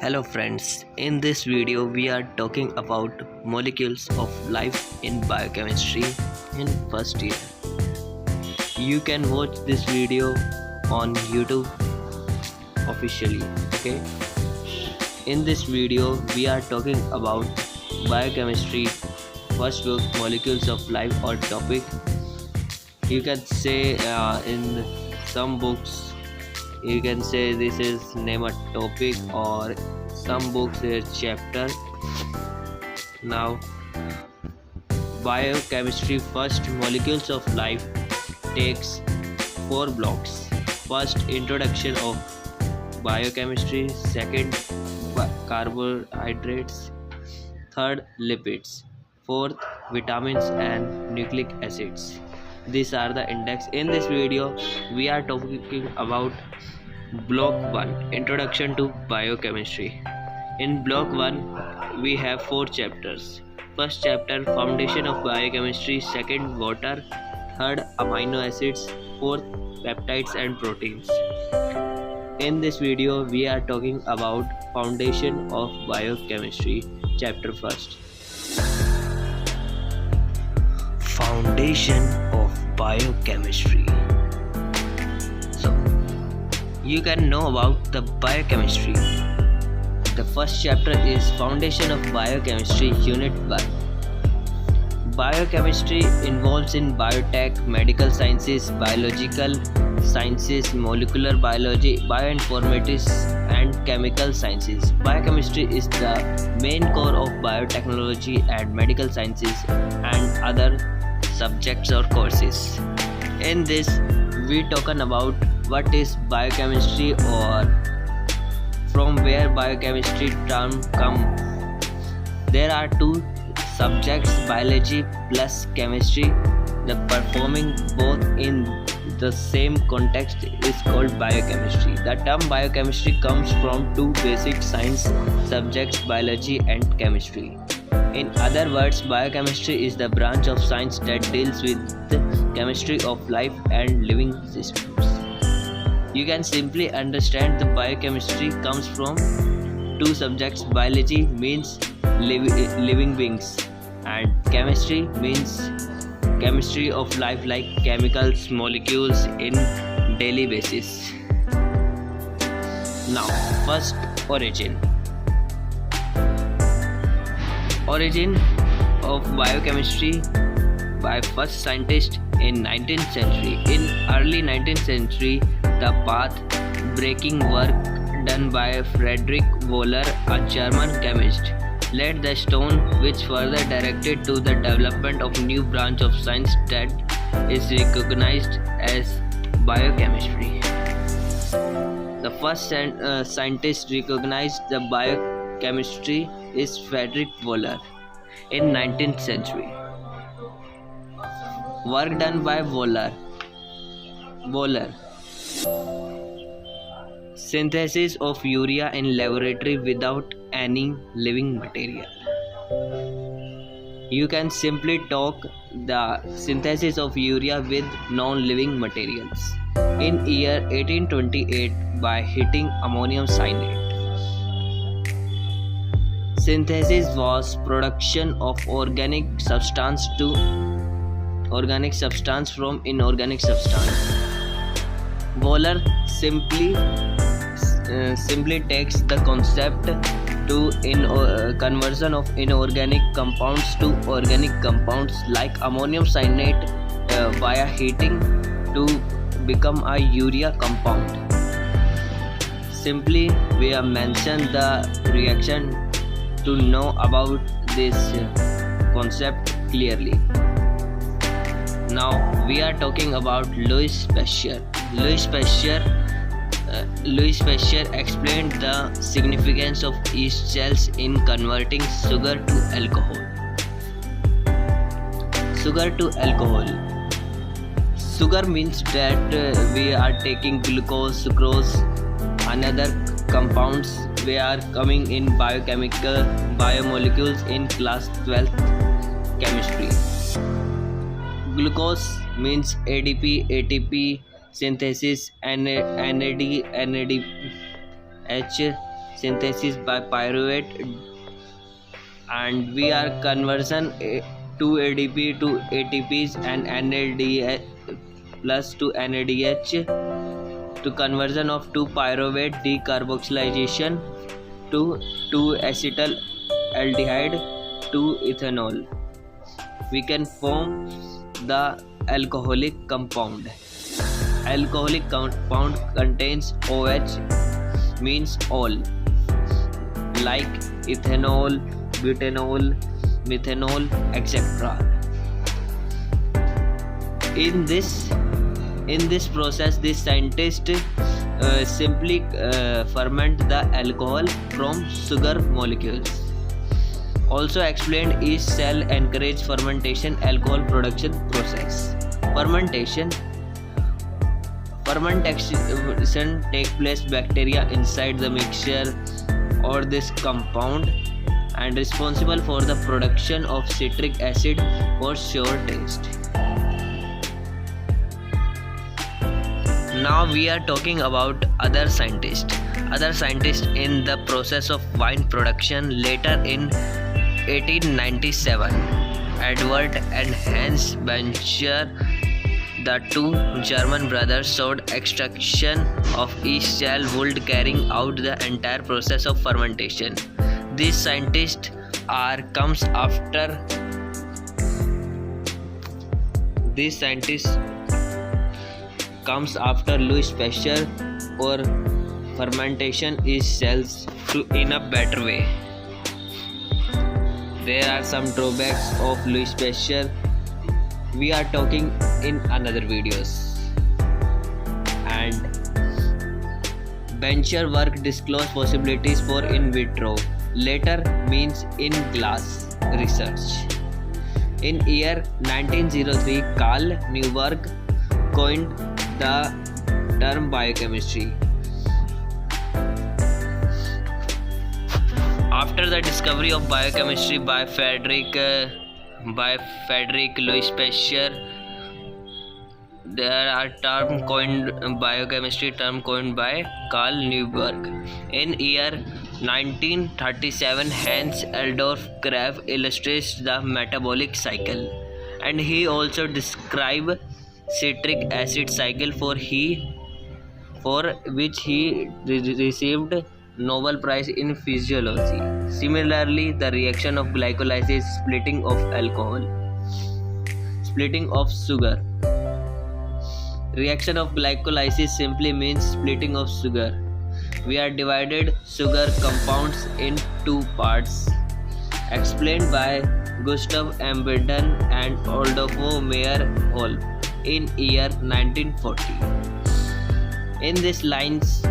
Hello friends, in this video we are talking about molecules of life in biochemistry in first year. You can watch this video on YouTube officially, okay? In this video we are talking about biochemistry first book, molecules of life or topic. You can say in some books you can say this is name a topic, or some books a chapter. Now biochemistry first molecules of life takes 4 blocks. First, introduction of biochemistry. Second, carbohydrates. Third, lipids. Fourth, vitamins and nucleic acids. These are the index. In this video we are talking about block 1, introduction to biochemistry. In block 1 we have 4 chapters. First chapter, foundation of biochemistry. Second, water. Third, amino acids. Fourth, peptides and proteins. In this video we are talking about foundation of biochemistry, chapter first. Foundation of biochemistry. So you can know about the biochemistry. The first chapter is foundation of biochemistry, unit 1. Biochemistry involves in biotech, medical sciences, biological sciences, molecular biology, bioinformatics and chemical sciences. Biochemistry is the main core of biotechnology and medical sciences and other subjects or courses. In this we talking about what is biochemistry or from where biochemistry term come. There are 2 subjects, biology plus chemistry. The performing both in the same context is called biochemistry. The term biochemistry comes from 2 basic science subjects, biology and chemistry. In other words, biochemistry is the branch of science that deals with the chemistry of life and living systems. You can simply understand the biochemistry comes from 2 subjects. Biology means living beings and chemistry means chemistry of life like chemicals, molecules in daily basis. Now first, origin of biochemistry by first scientist in 19th century. In early 19th century, the path-breaking work done by Friedrich Wöhler, a German chemist, laid the stone which further directed to the development of new branch of science that is recognized as biochemistry. The first scientist recognized the biochemistry is Friedrich Wöhler in 19th century. Work done by Wöhler. Synthesis of urea in laboratory without any living material. You can simply talk the synthesis of urea with non-living materials. In year 1828 by heating ammonium cyanide. Synthesis was production of organic substance from inorganic substance. Wöhler simply takes the concept to conversion of inorganic compounds to organic compounds like ammonium cyanide via heating to become a urea compound. Simply we have mentioned the reaction to know about this concept clearly. Now we are talking about Louis Pasteur. Louis Pasteur explained the significance of yeast cells in converting sugar to alcohol. Sugar means that we are taking glucose, sucrose, another compounds we are coming in biomolecules in class 12th chemistry. Glucose means ADP, ATP synthesis, NAD, NADH, synthesis by pyruvate, and we are conversion to ADP to ATPs and NADH plus to NADH, to conversion of 2-pyruvate decarboxylation to 2-acetyl aldehyde to ethanol. We can form the alcoholic compound. Alcoholic compound contains OH, means all, like ethanol, butanol, methanol, etc. In this process, this scientist simply ferment the alcohol from sugar molecules. Also explained is cell encouraged fermentation alcohol production process. Fermentation take place bacteria inside the mixture or this compound, and responsible for the production of citric acid for sour taste. Now we are talking about other scientists in the process of wine production. Later in 1897, Edward and Hans Bencher, the two German brothers, showed extraction of each cell would carrying out the entire process of fermentation. This scientist comes after Louis Pasteur, or fermentation is cells in a better way. There are some drawbacks of Louis Pasteur. We are talking in another videos. And Bencher work disclosed possibilities for in vitro, later means in glass research. In year 1903, Carl Neuberg coined the term biochemistry. After the discovery of biochemistry by Frederick Louis Pasteur, there are biochemistry term coined by Carl Neuberg. In year 1937, Hans Adolf Graf illustrates the metabolic cycle, and he also described citric acid cycle for which he received Nobel Prize in Physiology. Similarly, the reaction of glycolysis, splitting of alcohol, splitting of sugar. Reaction of glycolysis simply means splitting of sugar. We are divided sugar compounds in two parts, explained by Gustav Embden and Adolfo Meyer-Holm in year 1940. In these lines,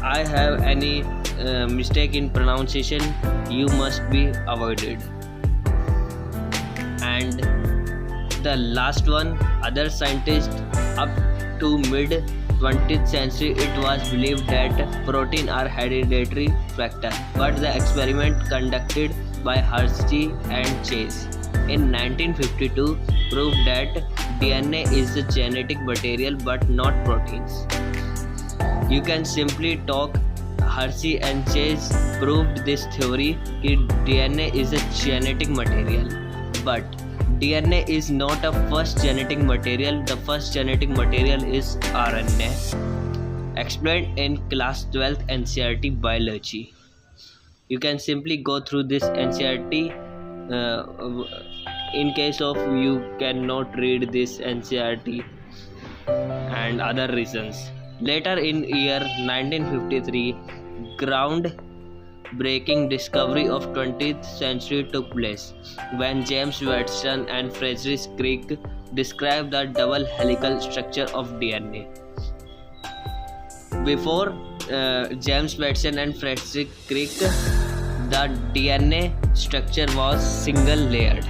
I have any mistake in pronunciation, you must be avoided. And the last one, other scientists, up to mid 20th century, it was believed that protein are hereditary factor, but the experiment conducted by Hershey and Chase in 1952 proved that DNA is the genetic material but not proteins. You can simply talk. Hershey and Chase proved this theory that DNA is a genetic material, but DNA is not a first genetic material. The first genetic material is RNA. Explained in class 12th NCERT biology. You can simply go through this NCERT in case of you cannot read this NCERT and other reasons. Later in year 1953, ground-breaking discovery of 20th century took place when James Watson and Frederick Crick described the double helical structure of DNA. Before James Watson and Frederick Crick, the DNA structure was single-layered.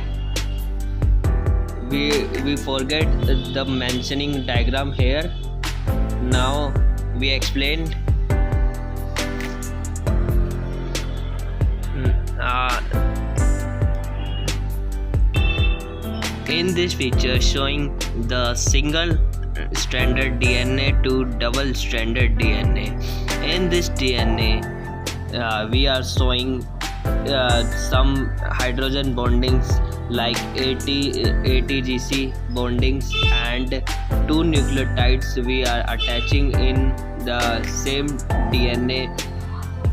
We forget the mentioning diagram here. Now we explained in this picture showing the single stranded DNA to double stranded DNA. In this DNA, we are showing some hydrogen bondings like ATGC bondings, and two nucleotides we are attaching in the same DNA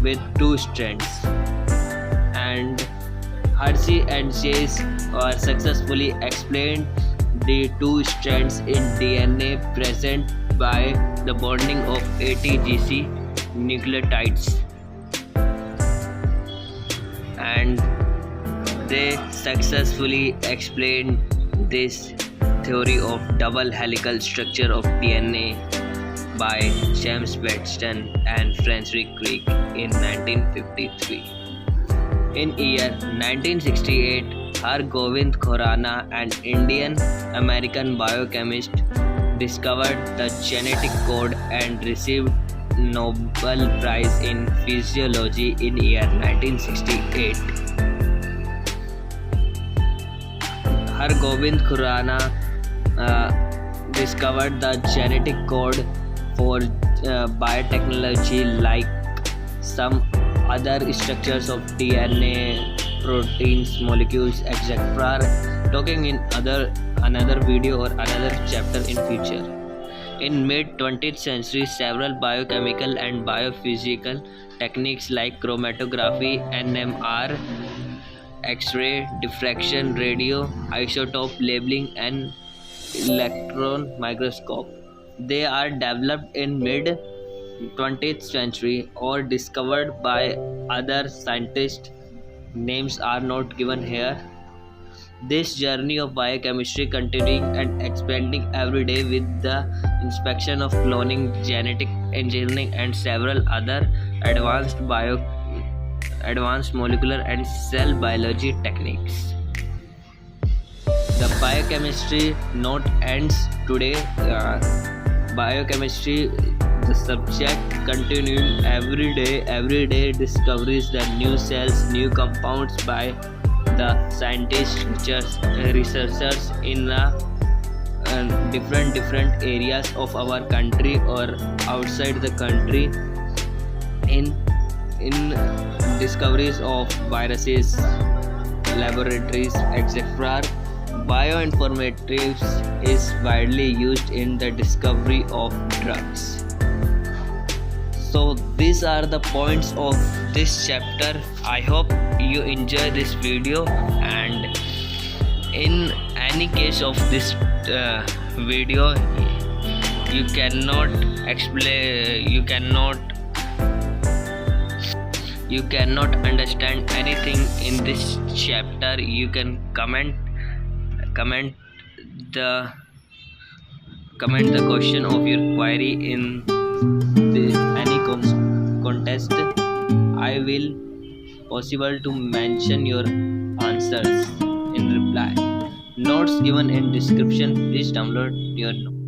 with two strands. And Hershey and Chase are successfully explained the two strands in DNA present by the bonding of ATGC nucleotides, and they successfully explained this theory of double helical structure of DNA by James Watson and Francis Crick in 1953. In year 1968, Har Govind Khorana, an Indian-American biochemist, discovered the genetic code and received Nobel Prize in Physiology in year 1968. Har Govind Khorana discovered the genetic code for biotechnology, like some other structures of DNA, proteins, molecules, etc. Talking in another video or another chapter in future. In mid-20th century, several biochemical and biophysical techniques like chromatography, NMR, X-ray diffraction, radio isotope labeling, and electron microscope, they are developed in mid-20th century or discovered by other scientists. Names are not given here. This journey of biochemistry continuing and expanding every day with the inspection of cloning, genetic engineering, and several other advanced molecular and cell biology techniques. The biochemistry not ends today. Biochemistry, the subject, continuing every day discovers the new cells, new compounds by the scientists, researchers in different areas of our country or outside the country, in discoveries of viruses, laboratories, etc. Bioinformatics is widely used in the discovery of drugs. So these are the points of this chapter. I hope you enjoy this video, and in any case of this video, you cannot understand anything in this chapter, you can comment the question of your query in any contest. I will possible to mention your answers in reply. Notes given in description. Please download your notes.